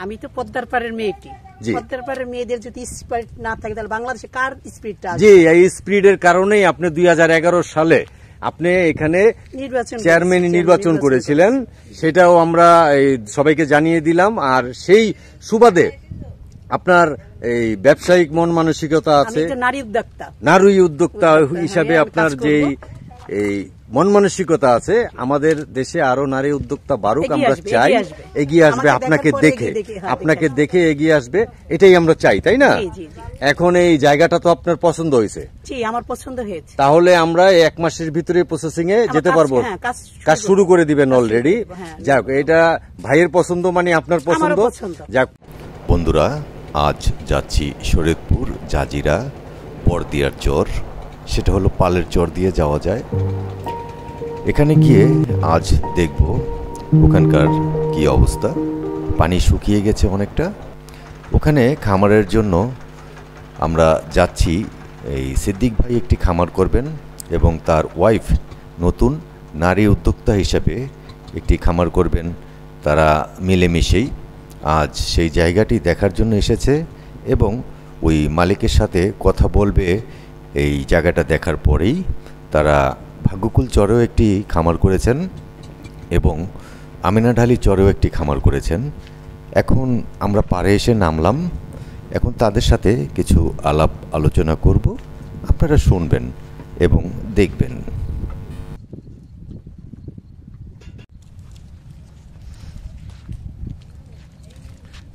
আমি তো পদ্মার পাড়ের মেয়েটি, পদ্মার পাড়ের মেয়েদের যদি স্পিরিট না থাকে তাহলে বাংলাদেশে কার স্পিরিটটা? জি, এই স্পিরিটের কারণেই আপনি 2011 সালে আপনি এখানে চেয়ারম্যান নির্বাচন করেছিলেন, সেটাও আমরা সবাইকে জানিয়ে দিলাম। আর সেই সুবাদে আপনার এই ব্যবসায়িক মন মানসিকতা আছে, নারী উদ্যোক্তা হিসাবে আপনার যেই এই মন মানসিকতা আছে, আমাদের দেশে আরো নারী উদ্যোক্তা বাড়ুক, আমরা চাই এগিয়ে আসবে, আপনাকে দেখে এগিয়ে আসবে, এটাই আমরা চাই, তাই না? এখন এই জায়গাটা তো আপনার পছন্দ হয়েছে? আমার পছন্দ হয়েছে। তাহলে আমরা 1 মাসের ভিতরে প্রসেসিং এ যেতে পারবো, কাজ শুরু করে দিবেন অলরেডি। যাক, এটা ভাইয়ের পছন্দ মানে আপনার পছন্দ। যাক বন্ধুরা, আজ যাচ্ছি শরীয়তপুর জাজিরা বর্দিয়ার চর, সেটা হলো পালের চর দিয়ে যাওয়া যায়। এখানে গিয়ে আজ দেখব ওখানকার কি অবস্থা। পানি শুকিয়ে গেছে অনেকটা। ওখানে খামারের জন্য আমরা যাচ্ছি। এই সিদ্দিক ভাই একটি খামার করবেন এবং তার ওয়াইফ নতুন নারী উদ্যোক্তা হিসাবে একটি খামার করবেন। তারা মিলেমিশেই আজ সেই জায়গাটি দেখার জন্য এসেছে এবং ওই মালিকের সাথে কথা বলবে। এই জায়গাটা দেখার পরেই তারা ভাগ্যকুল চরেও একটি খামার করেছেন এবং আমিনাঢালি চরেও একটি খামার করেছেন। এখন আমরা পাড়ে এসে নামলাম। এখন তাদের সাথে কিছু আলাপ আলোচনা করব, আপনারা শুনবেন এবং দেখবেন।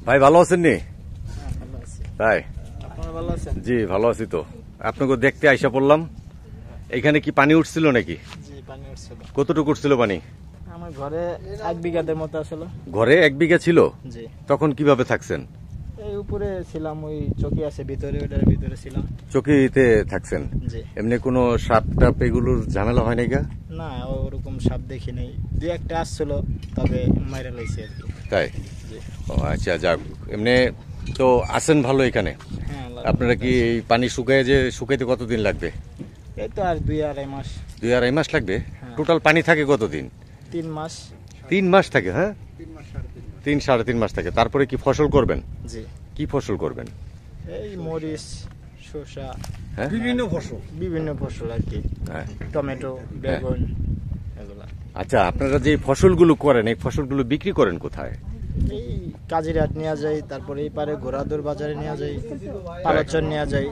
ভাই ভালো আছেন নি? তাই? জি ভালো আছি। তো আপনাকে দেখতে আইসা পড়লাম। এখানে কি পানি উঠছিল নাকি? কতটুকু উঠছিল পানি? আমার ঘরে 1 বিঘার মতো আসলে। ঘরে 1 বিঘা ছিল? জি। তখন কিভাবে থাকছেন? এই উপরে ছিলাম, ওই চকি আছে ভিতরে, ওটার ভিতরে ছিলাম। চকিতে থাকছেন? জি। এমনি কোনো সাপ টাপ এগুলোর ঝামেলা হয় নাই? না, ওরকম সাপ দেখি নাই। 2-1টা আসছিল, তবে মাইরা লাইছে আর কি। তাই? জি। ও আচ্ছা, যাক। এমনি তো আছেন ভালো এখানে? হ্যাঁ। আপনারা কি এই পানি শুকাইতে কতদিন লাগবে? এই তো আর 2-2.5 মাস। 2-2.5 মাস লাগবে? টোটাল পানি থাকে কতদিন? 3 মাস। 3 মাস থাকে? হ্যাঁ, 3-3.5 মাস থাকে। তারপরে কি ফসল করবেন? জি। কি ফসল করবেন? এই মরিচ, শসা, হ্যাঁ, বিভিন্ন ফসল আর কি। হ্যাঁ, টমেটো, বেগুন, এগুলা। আচ্ছা, আপনারা যে ফসলগুলো করেন, এই ফসলগুলো বিক্রি করেন কোথায়? এই কাজিরহাট নিয়ে যাই, তারপরে এই পারে ঘোড়াদৌড় বাজারে নিয়ে যাই, পালাচর নিয়ে যাই।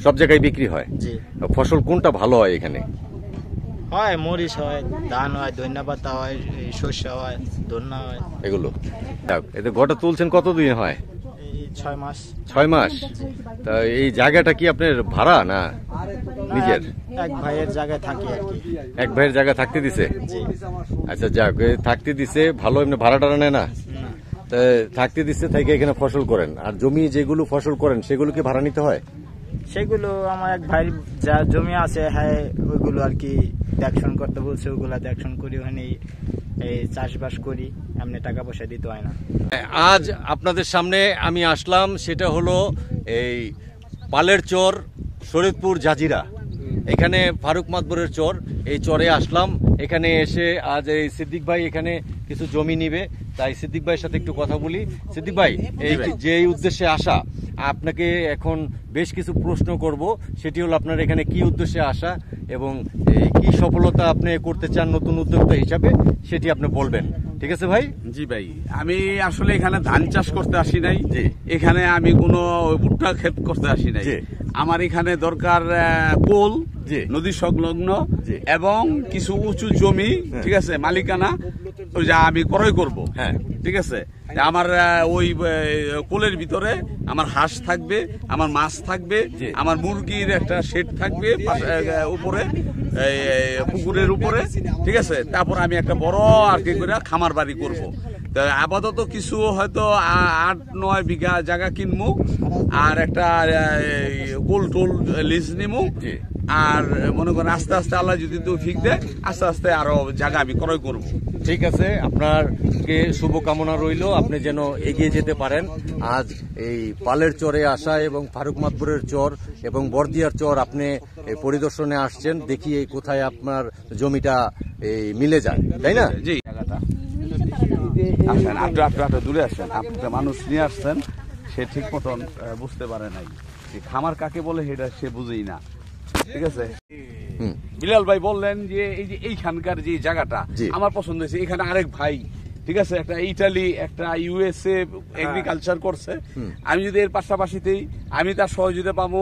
সব জায়গায় বিক্রি হয়? জি। ফসল কোনটা ভালো হয় এখানে? হয় মরিচ হয়, ধান হয়, ধনিয়া পাতা হয়, শস্য হয়, ধন্যা হয়, এগুলো। এতে গোটা তুলছেন কতদিন হয়? 6 মাস। 6 মাস? তা এই জায়গাটা কি আপনার ভাড়া না নিজের? এক ভাইয়ের জায়গায় থাকি আর কি। এক ভাইয়ের জায়গা থাকতে দিছে? জি। আচ্ছা, যাক, থাকতে দিছে ভালো। এমনি ভাড়া টাড়া নেয় না? থাকতে দিচ্ছে, থেকে এখানে ফসল করেন। আর জমি যেগুলো ফসল করেন সেগুলো কি ভাড়া নিতে হয়? সেগুলো আমার এক ভাই যা জমি আছে, হ্যাঁ, ওইগুলো আর কি দেখশন করতে বলছে, ওগুলা দেখশন করি, ওখানে এই চাষবাস করি, এমনি টাকা পয়সা দিতে হয় না। আজ আপনাদের সামনে আমি আসলাম, সেটা হলো এই পালের চর, শরীয়তপুর জাজিরা। এখানে ফারুক মাতবরের চর। এই চরে আসলাম। এখানে এসে আজ এই সিদ্দিক ভাই এখানে কিছু জমি নিবে, তাই সিদ্দিক ভাইয়ের সাথে একটু কথা বলি। সিদ্দিক ভাই, এই উদ্দেশ্যে আসা, আপনাকে এখন বেশ কিছু প্রশ্ন করব। সেটি হলো আপনার এখানে কি উদ্দেশ্যে আসা এবং কি সফলতা আপনি করতে চান নতুন উদ্যোক্তা হিসাবে, সেটি আপনি বলবেন। ঠিক আছে ভাই? জি ভাই, আমি আসলে এখানে ধান চাষ করতে আসি নাই। এখানে আমি কোনো ভুট্টা ক্ষেত করতে আসি নাই। আমার এখানে দরকার কোল, নদী সংলগ্ন এবং কিছু উঁচু জমি, ঠিক আছে, মালিকানা, যা আমি ক্রয় করব। হ্যাঁ, ঠিক আছে। আমার ওই কোলের ভিতরে আমার হাঁস থাকবে, আমার মাছ থাকবে, আমার মুরগির একটা শেড থাকবে উপরে, পুকুরের উপরে, ঠিক আছে। তারপর আমি একটা বড় আর কি করে খামার বাড়ি করব। আপাতত কিছু হয়তো 8-9 বিঘা জায়গা কিনবো, আর একটা গোল টোল লিজ নিবো, আর মনে করেন আস্তে আস্তে আল্লাহ যদি তৌফিক দেয়, আস্তে আস্তে আরো জায়গা আমি ক্রয় করব। ঠিক আছে, আপনারকে শুভকামনা রইল, আপনি যেন এগিয়ে যেতে পারেন। আজ এই পালের চরে আসা এবং ফারুক মাতবরের চর এবং বর্দিয়ার চর আপনি পরিদর্শনে আসছেন, দেখি এই কোথায় আপনার জমিটা মিলে যায়, তাই না? জি। আসেন, আপনি দূরে আসেন, আপনি মানুষ নিয়ে আসছেন, সে ঠিক মতন বুঝতে পারে নাই খামার কাকে বলে, সেটা সে বুঝেই না। ঠিক আছে, বিলাল ভাই বললেন যে এই যে এইখানকার যে জায়গাটা আমার পছন্দ হয়েছে। এখানে আরেক ভাই, ঠিক আছে, একটা ইটালি একটা ইউএসএ এগ্রিকালচার করছে। আমি যদি এর পাশাপাশিতেই আমি তার সহযোগিতা পাবো,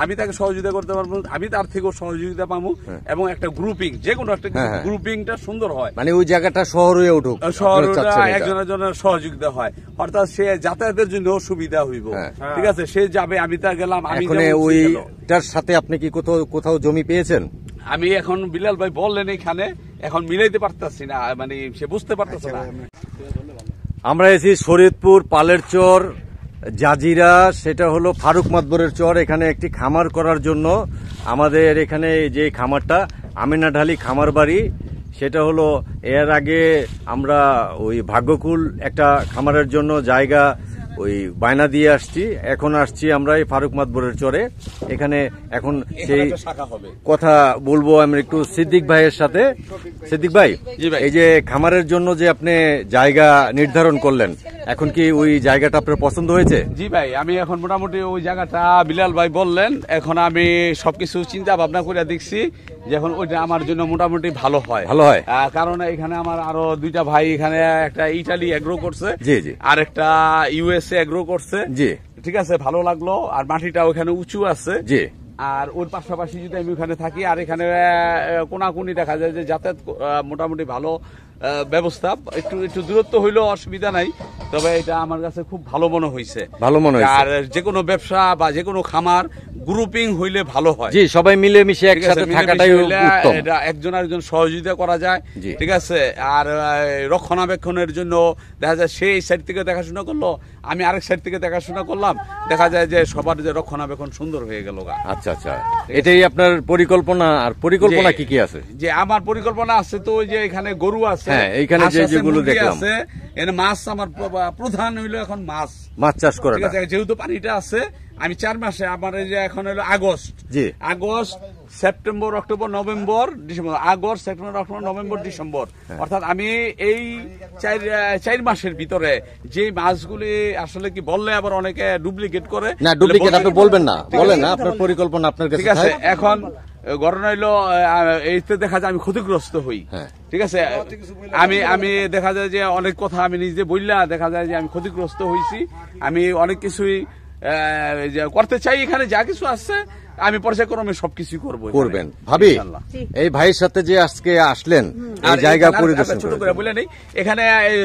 আমি তাকে সহযোগিতা করতে পারবো, আমি তার থেকেও সহযোগিতা পাবো, এবং একটা গ্রুপিং, যে কোনো একটা গ্রুপিংটা সুন্দর হয়, মানে ওই জায়গাটা শহর হয়ে উঠুক, শহরটা একজনের জন্য সহযোগিতা হয়, অর্থাৎ সে যাতায়াতের জন্য সুবিধা হইব। ঠিক আছে, সে যাবে, আমি তা গেলাম, আমি ওইটার সাথে আপনি কি কোথাও জমি পেয়েছেন? আমি এখন বিলাল ভাই বললেন এখানে, এখন মিলাইতে পারতাছি না, মানে সে বুঝতে পারতেছে না। আমরা এসেছি শরীয়তপুর পালের চর জাজিরা, সেটা হলো ফারুক মাতবরের চর। এখানে একটি খামার করার জন্য আমাদের এখানে যে খামারটা আমিনা ঢালি খামার বাড়ি, সেটা হলো এর আগে আমরা ওই ভাগ্যকুল একটা খামারের জন্য জায়গা ওই বায়না দিয়ে আসছি, এখন আসছি আমরা এই ফারুক মাতবরের চরে। এখানে এখন সেই কথা বলবো আমি একটু সিদ্দিক ভাইয়ের সাথে। সিদ্দিক ভাই, এই যে খামারের জন্য যে আপনি জায়গা নির্ধারণ করলেন, এখন কি ওই জায়গাটা আপনার পছন্দ হয়েছে? জি ভাই, আমি এখন মোটামুটি ওই জায়গাটা বিলাল ভাই বললেন, এখন আমি সবকিছু চিন্তা ভাবনা করে দেখছি যে এখন ওইটা আমার জন্য মোটামুটি ভালো হয়। কারণ এখানে আমার আরো দুইটা ভাই, এখানে একটা ইটালি এগ্রো করছে, আর একটা ইউএসএ এগ্রো করছে। জি, ঠিক আছে, ভালো লাগলো। আর মাটিটা ওখানে উঁচু আছে। জি, আর ওর পাশাপাশি যদি আমি ওখানে থাকি, আর এখানে কোনাকুনি দেখা যায় যে যাতায়াত মোটামুটি ভালো ব্যবস্থা, একটু দূরত্ব হইলেও অসুবিধা নাই, তবে এটা আমার কাছে খুব ভালো মনে হয়েছে। আর যে কোনো ব্যবসা বা যে কোনো খামার গ্রুপিং হইলে ভালো হয়। জি, সবাই মিলে মিশে একসাথে থাকাটাই উত্তম। এটা একজন আরেকজন সহযোগিতা করা যায়। ঠিক আছে, আর রক্ষণাবেক্ষণের জন্য দেখা যায় সে এই সাইড থেকে দেখাশোনা করলো, আমি আরেক সাইড থেকে দেখাশোনা করলাম, দেখা যায় যে সবার যে রক্ষণাবেক্ষণ সুন্দর হয়ে গেল। আচ্ছা আচ্ছা, এটাই আপনার পরিকল্পনা? আর পরিকল্পনা কি কি আছে? যে আমার পরিকল্পনা আছে তো, ওই যে এখানে গরু আছে, এইখানে যেগুলো দেখলাম, এখানে মাছ, আমার প্রধান হইলো এখন মাছ চাষ করা। যেহেতু পানিটা আছে, আমি 4 মাসে, আমার এই যে এখন হলো August, September, October, November, December, August, September, October, November, December, অর্থাৎ আমি এই 4 মাসের ভিতরে যে মাছগুলি আসলে কি বললে আবার অনেকে ডুপ্লিকেট করে। না, ডুপ্লিকেট আপনি বলবেন না, বলেন না, আপনার পরিকল্পনা আপনার কাছে। ঠিক আছে, এখন ঘটনা হইলো এইতে দেখা যায় আমি ক্ষতিগ্রস্ত হই। ঠিক আছে, আমি দেখা যায় যে অনেক কথা আমি নিজে বললা, দেখা যায় যে আমি ক্ষতিগ্রস্ত হয়েছি। আমি অনেক কিছুই করতে চাই, এখানে যা কিছু আছে আমি পর্যায়ক্রমে সবকিছু করবেন। ভাবি, এই ভাইয়ের সাথে যে আজকে আসলেন, এই জায়গা পরিদর্শন ছোট করে বলে নেই, এখানে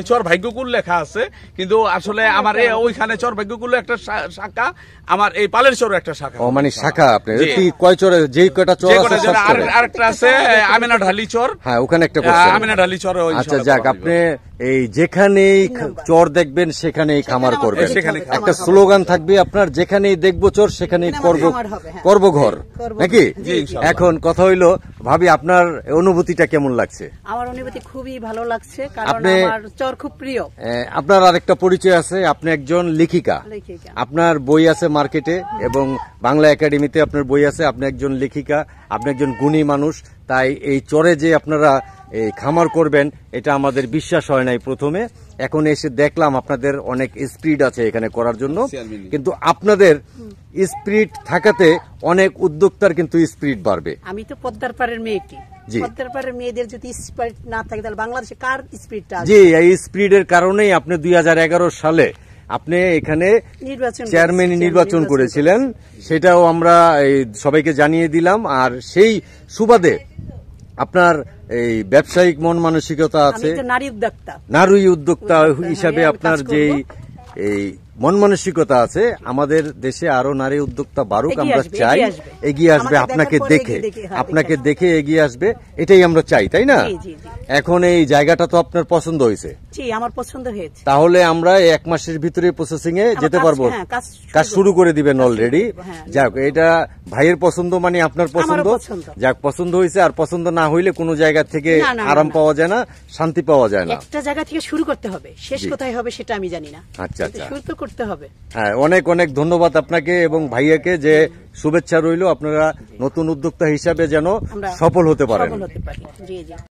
চর ভাগ্যকুল লেখা আছে, কিন্তু আসলে আমার ওইখানে চর ভাগ্যকুল একটা শাখা, আমার এই পালের চর একটা শাখা। ও মানে শাখা, আপনি কি কয় চরে, যেই কয়টা চর আছে আরেকটা আছে আমিনা ঢালি চর। হ্যাঁ, ওখানে একটা আমিনা ঢালি চর। আচ্ছা, যাক, আপনি এই যেখানেই চর দেখবেন সেখানেই খামার করবেন, একটা স্লোগান থাকবে আপনার, যেখানেই দেখবো চর সেখানেই করব ঘর, নাকি? এখন কথা হইলো, ভাবি, আপনার অনুভূতিটা কেমন লাগছে? আমার অনুভূতি খুবই ভালো লাগছে, কারণ আমার চর খুব প্রিয়। আপনার আরেকটা পরিচয় আছে, আপনি একজন লেখিকা, আপনার বই আছে মার্কেটে এবং বাংলা একাডেমিতে আপনার বই আছে, আপনি একজন লেখিকা, আপনি একজন গুণী মানুষ। তাই এই চরে যে আপনারা এই খামার করবেন, এটা আমাদের বিশ্বাস হয় নাই প্রথমে, এখন এসে দেখলাম আপনাদের অনেক স্পিড আছে এখানে করার জন্য। কিন্তু আপনাদের স্পিড থাকাতে অনেক উদ্যোক্তার কিন্তু স্পিড বাড়বে। আমি তো পদ্মার পাড়ের মেয়েটি, পদ্মার পাড়ের মেয়েদের যদি স্পিড না থাকে তাহলে বাংলাদেশে কার স্পিডটা? জি, এই স্পিডের কারণেই আপনি 2011 সালে আপনি এখানে চেয়ারম্যান নির্বাচন করেছিলেন, সেটাও আমরা সবাইকে জানিয়ে দিলাম। আর সেই সুবাদে আপনার এই ব্যবসায়িক মন মানসিকতা আছে, নারী উদ্যোক্তা হিসাবে আপনার যেই এই মন মানসিকতা আছে, আমাদের দেশে আরো নারী উদ্যোক্তা বাড়ুক, আমরা চাই, এগিয়ে আসবে, আপনাকে দেখে এগিয়ে আসবে, এটাই আমরা চাই, তাই না? এখন এই জায়গাটা তো আপনার পছন্দ হয়েছে? জি, আমার পছন্দ হয়েছে। তাহলে আমরা 1 মাসের ভিতরে প্রসেসিং এ যেতে পারবো, কাজ শুরু করে দিবেন অলরেডি। যাক, এটা ভাইয়ের পছন্দ মানে আপনার পছন্দ, যাক, পছন্দ হয়েছে। আর পছন্দ না হইলে কোনো জায়গা থেকে আরাম পাওয়া যায় না, শান্তি পাওয়া যায় না। একটা জায়গা থেকে শুরু করতে হবে, শেষ কোথায় হবে সেটা আমি জানি না। আচ্ছা আচ্ছা, শুরু তো করতে হবে। হ্যাঁ, অনেক অনেক ধন্যবাদ আপনাকে এবং ভাইয়াকে, যে শুভেচ্ছা রইল, আপনারা নতুন উদ্যোক্তা হিসাবে যেন সফল হতে পারেন।